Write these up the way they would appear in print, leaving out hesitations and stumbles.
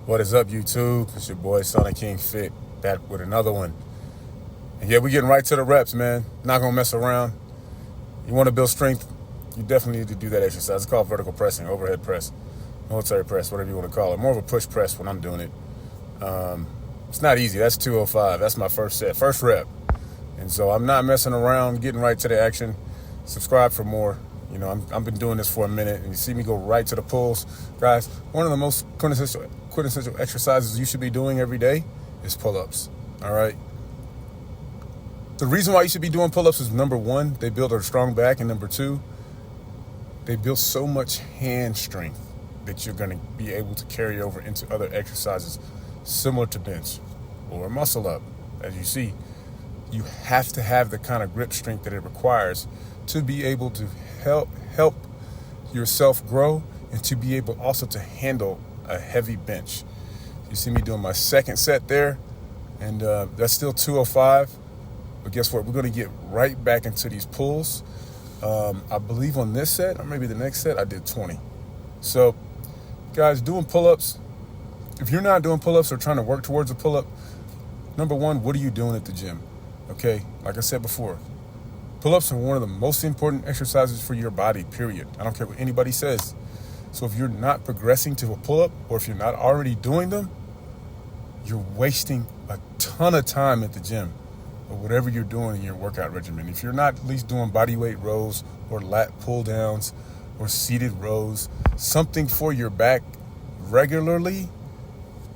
What is up, YouTube? It's your boy Sonic King Fit, back with another one. And yeah, we're getting right to the reps, man. Not gonna mess around. You want to build strength, you definitely need to do that exercise. It's called vertical pressing, overhead press, military press, whatever you want to call it. More of a push press when I'm doing it. It's not easy. That's 205. That's my first set, first rep. And so I'm not messing around, getting right to the action. Subscribe for more. You know, I've been doing this for a minute, and you see me go right to the pulls. Guys, one of the most quintessential exercises you should be doing every day is pull-ups, all right? The reason why you should be doing pull-ups is, number one, they build a strong back, and number two, they build so much hand strength that you're going to be able to carry over into other exercises similar to bench or muscle up. As you see, you have to have the kind of grip strength that it requires to be able to help yourself grow and to be able also to handle a heavy bench. You see me doing my second set there, and that's still 205. But guess what? We're going to get right back into these pulls. I believe on this set, or maybe the next set, I did 20. So, guys, doing pull-ups, if you're not doing pull-ups or trying to work towards a pull-up, number one, what are you doing at the gym? Okay, like I said before, pull-ups are one of the most important exercises for your body, period. I don't care what anybody says. So if you're not progressing to a pull-up, or if you're not already doing them, you're wasting a ton of time at the gym or whatever you're doing in your workout regimen. If you're not at least doing body weight rows or lat pull downs or seated rows, something for your back regularly,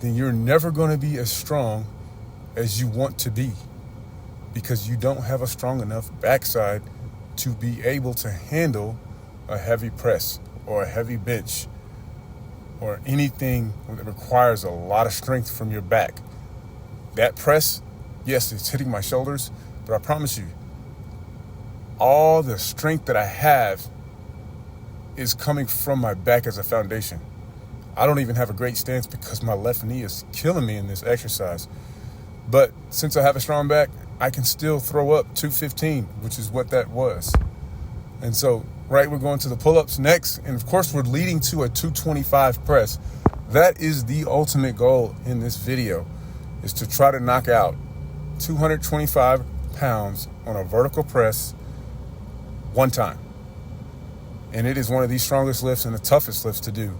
then you're never going to be as strong as you want to be, because you don't have a strong enough backside to be able to handle a heavy press or a heavy bench or anything that requires a lot of strength from your back. That press, yes, it's hitting my shoulders, but I promise you, all the strength that I have is coming from my back as a foundation. I don't even have a great stance because my left knee is killing me in this exercise. But since I have a strong back, I can still throw up 215, which is what that was. And so, right, we're going to the pull-ups next. And of course, we're leading to a 225 press. That is the ultimate goal in this video, is to try to knock out 225 pounds on a vertical press one time. And it is one of the strongest lifts and the toughest lifts to do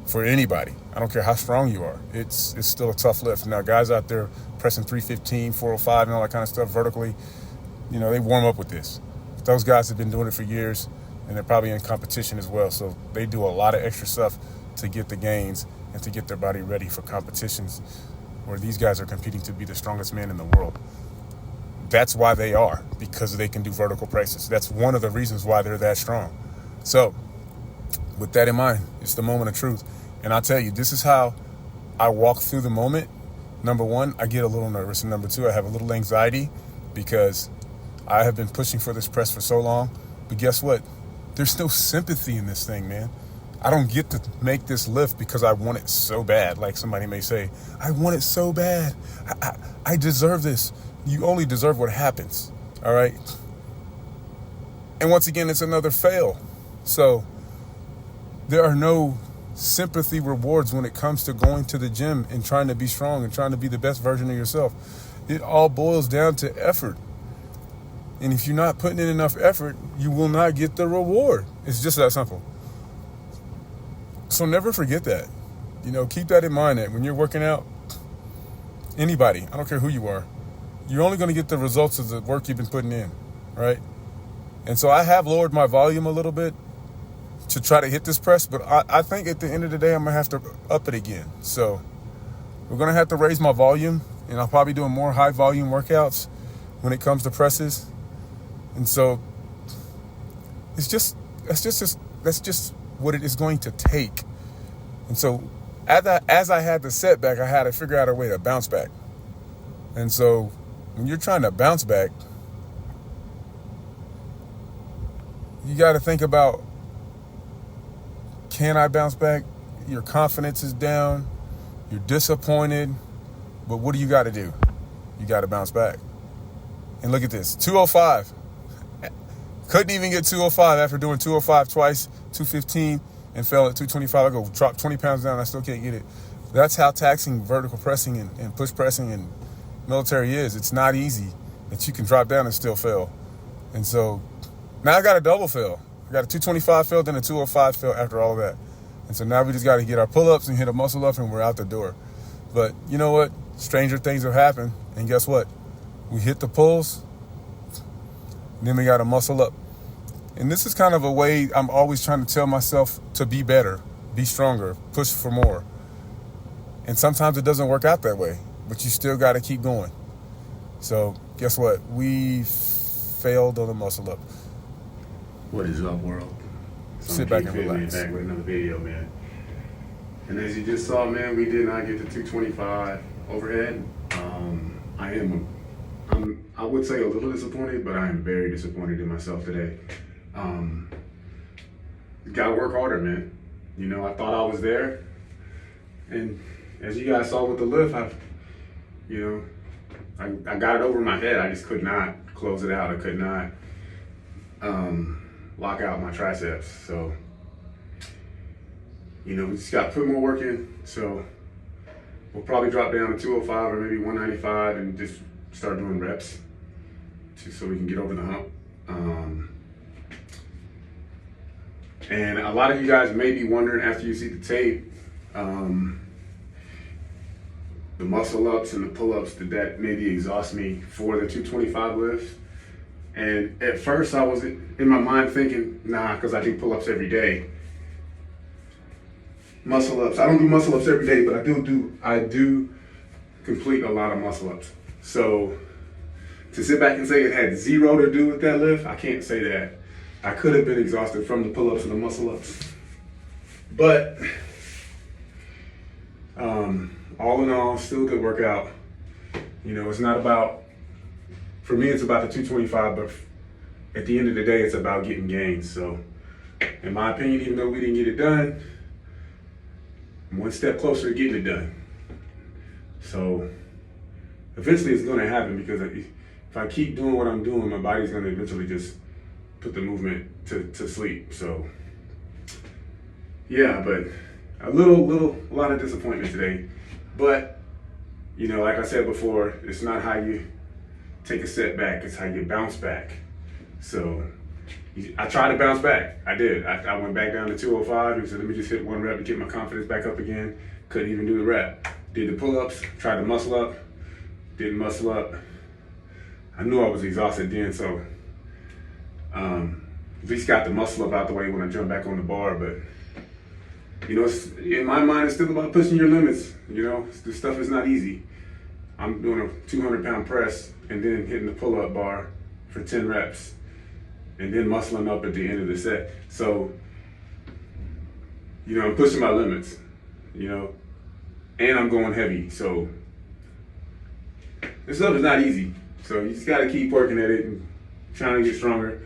for anybody. I don't care how strong you are. It's still a tough lift. Now, guys out there pressing 315, 405, and all that kind of stuff vertically, you know, they warm up with this. But those guys have been doing it for years, and they're probably in competition as well. So they do a lot of extra stuff to get the gains and to get their body ready for competitions where these guys are competing to be the strongest men in the world. That's why they are, because they can do vertical presses. That's one of the reasons why they're that strong. So with that in mind, it's the moment of truth. And I'll tell you, this is how I walk through the moment. Number one, I get a little nervous. And number two, I have a little anxiety because I have been pushing for this press for so long. But guess what? There's no sympathy in this thing, man. I don't get to make this lift because I want it so bad. Like somebody may say, I want it so bad. I deserve this. You only deserve what happens, all right? And once again, it's another fail. So there are no sympathy rewards when it comes to going to the gym and trying to be strong and trying to be the best version of yourself. It all boils down to effort. And if you're not putting in enough effort, you will not get the reward. It's just that simple. So never forget that. You know, keep that in mind, that when you're working out, anybody, I don't care who you are, you're only going to get the results of the work you've been putting in, right? And so I have lowered my volume a little bit to try to hit this press, but I think at the end of the day, I'm going to have to up it again. So we're going to have to raise my volume, and I'll probably do more high volume workouts when it comes to presses. And so that's just what it is going to take. And so as I had the setback, I had to figure out a way to bounce back. And so when you're trying to bounce back, you got to think about, can I bounce back? Your confidence is down. You're disappointed. But what do you got to do? You got to bounce back. And look at this, 205. Couldn't even get 205 after doing 205 twice, 215, and fell at 225. I go drop 20 pounds down. I still can't get it. That's how taxing vertical pressing and push pressing and military is. It's not easy that you can drop down and still fail. And so now I got a double fail. I got a 225 fail, then a 205 fail after all of that. And so now we just got to get our pull-ups and hit a muscle up and we're out the door. But you know what? Stranger things have happened. And guess what? We hit the pulls, then we got to muscle up. And this is kind of a way I'm always trying to tell myself to be better, be stronger, push for more. And sometimes it doesn't work out that way, but you still got to keep going. So guess what? We failed on the muscle up. What is up, world? Sit back and relax. Back with another video, man. And as you just saw, man, we did not get to 225 overhead. I would say a little disappointed, but I am very disappointed in myself today. Gotta work harder, man. You know, I thought I was there, and as you guys saw with the lift, I got it over my head. I just could not close it out. I could not lock out my triceps. So, you know, we just got to put more work in. So we'll probably drop down to 205 or maybe 195 and just start doing reps so we can get over the hump. And a lot of you guys may be wondering after you see the tape, the muscle ups and the pull ups, did that maybe exhaust me for the 225 lift? And at first I was in my mind thinking, nah, because I do pull ups every day. Muscle ups, I don't do muscle ups every day, but I do complete a lot of muscle ups. So to sit back and say it had zero to do with that lift, I can't say that. I could have been exhausted from the pull-ups and the muscle-ups. But all in all, still a good workout. You know, it's not about, for me, it's about the 225, but at the end of the day, it's about getting gains. So in my opinion, even though we didn't get it done, I'm one step closer to getting it done. So eventually it's gonna happen, because if I keep doing what I'm doing, my body's gonna eventually just put the movement to sleep. So yeah, but a lot of disappointment today. But you know, like I said before, it's not how you take a setback, it's how you bounce back. So I tried to bounce back. I did. I went back down to 205 and said, let me just hit one rep to get my confidence back up again. Couldn't even do the rep. Did the pull-ups, tried to muscle up, didn't muscle up. I knew I was exhausted then, so at least got the muscle up out the way when I jump back on the bar. But you know, in my mind, it's still about pushing your limits. You know, this stuff is not easy. I'm doing a 200-pound press and then hitting the pull-up bar for 10 reps and then muscling up at the end of the set. So, you know, I'm pushing my limits, you know, and I'm going heavy. So this stuff is not easy. So you just got to keep working at it and trying to get stronger.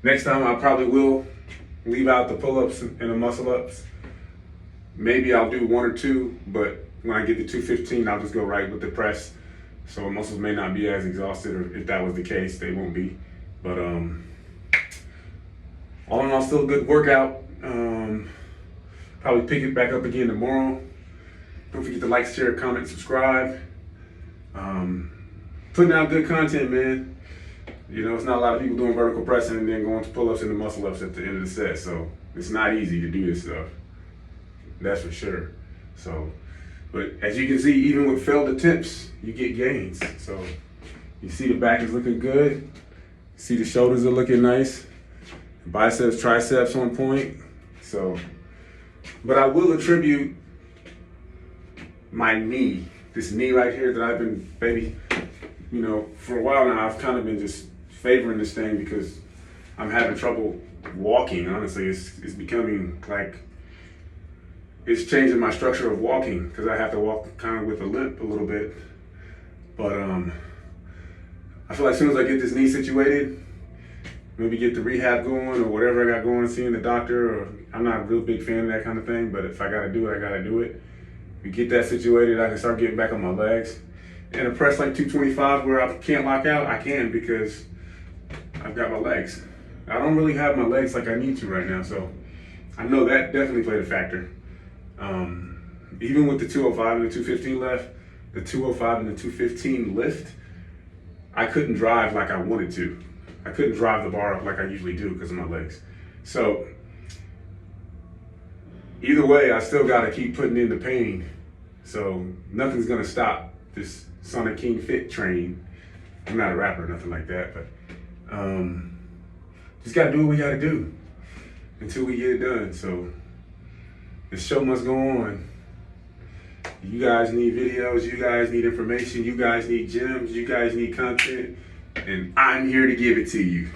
Next time I probably will leave out the pull-ups and the muscle-ups. Maybe I'll do one or two, but when I get to 215, I'll just go right with the press. So muscles may not be as exhausted, or if that was the case, they won't be. But all in all, still a good workout. Probably pick it back up again tomorrow. Don't forget to like, share, comment, subscribe. Putting out good content, man. You know, it's not a lot of people doing vertical pressing and then going to pull-ups and the muscle-ups at the end of the set. So it's not easy to do this stuff. That's for sure. So, but as you can see, even with failed attempts, you get gains. So you see the back is looking good. See the shoulders are looking nice. Biceps, triceps on point. So, but I will attribute my knee, this knee right here that I've been, maybe, you know, for a while now, I've kind of been just favoring this thing because I'm having trouble walking. Honestly, it's becoming like, it's changing my structure of walking because I have to walk kind of with a limp a little bit. But I feel like as soon as I get this knee situated, maybe get the rehab going or whatever I got going, seeing the doctor, or I'm not a real big fan of that kind of thing, but if I gotta do it, I gotta do it. We get that situated, I can start getting back on my legs. And a press like 225 where I can't lock out, I can, because I've got my legs. I don't really have my legs like I need to right now, so I know that definitely played a factor. even with the 205 and the 215 left, the 205 and the 215 lift, I couldn't drive like I wanted to. I couldn't drive the bar up like I usually do because of my legs. So either way, I still got to keep putting in the pain. So nothing's going to stop this Sonic King Fit train. I'm not a rapper or nothing like that, but just got to do what we got to do until we get it done. So the show must go on. You guys need videos, you guys need information, you guys need gems, you guys need content, and I'm here to give it to you.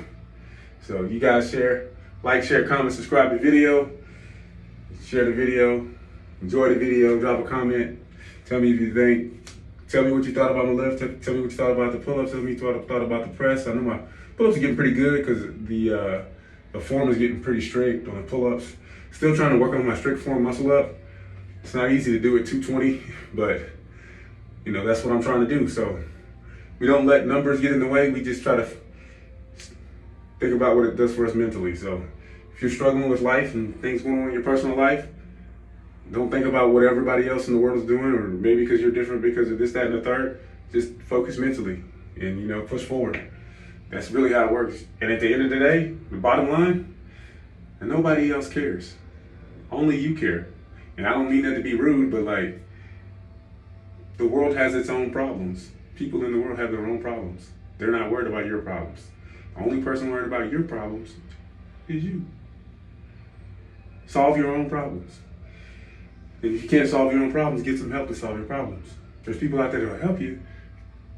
So you guys like, share, comment, subscribe to the video, share the video, enjoy the video, drop a comment, tell me if you think, tell me what you thought about my lift, tell me what you thought about the pull-ups, tell me what you thought about the press. I know my pull-ups are getting pretty good because the form is getting pretty strict on the pull-ups. Still trying to work on my strict form muscle up. It's not easy to do at 220, but you know, that's what I'm trying to do. So we don't let numbers get in the way. We just try to think about what it does for us mentally. So if you're struggling with life and things going on in your personal life, don't think about what everybody else in the world is doing, or maybe because you're different because of this, that, and the third. Just focus mentally and, you know, push forward. That's really how it works. And at the end of the day, the bottom line, and nobody else cares. Only you care. And I don't mean that to be rude, but like, the world has its own problems. People in the world have their own problems. They're not worried about your problems. The only person worried about your problems is you. Solve your own problems. And if you can't solve your own problems, get some help to solve your problems. There's people out there that will help you,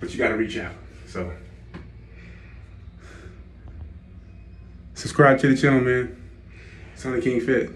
but you got to reach out. So, subscribe to the channel, man. Sonic King Fit.